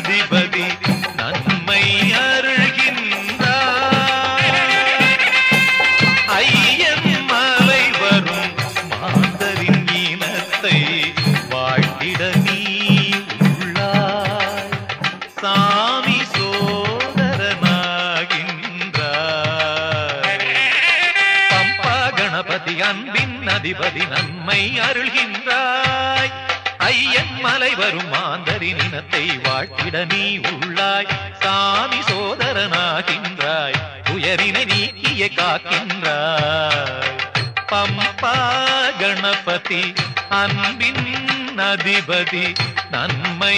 அதிபதி நன்மை அருள்கின்றாய் ஐயன் மலை வரும் மாந்தரின் இனத்தை வாழ்த்திட நீ உள்ளாய் சாமி சோதரனாகின்றாய் பம்பா கணபதி அன்பின் அதிபதி நன்மை அருள்கின்றாய் ஐயன் மலை வரும் மாந்தரின் இனத்தை வாழ்த்திட நீ உள்ளாய் சாமி சோதரனாகின்றாய் துயரினை நீக்கிய காக்கின்றாய் பம்பா கணபதி அன்பின் அதிபதி நன்மை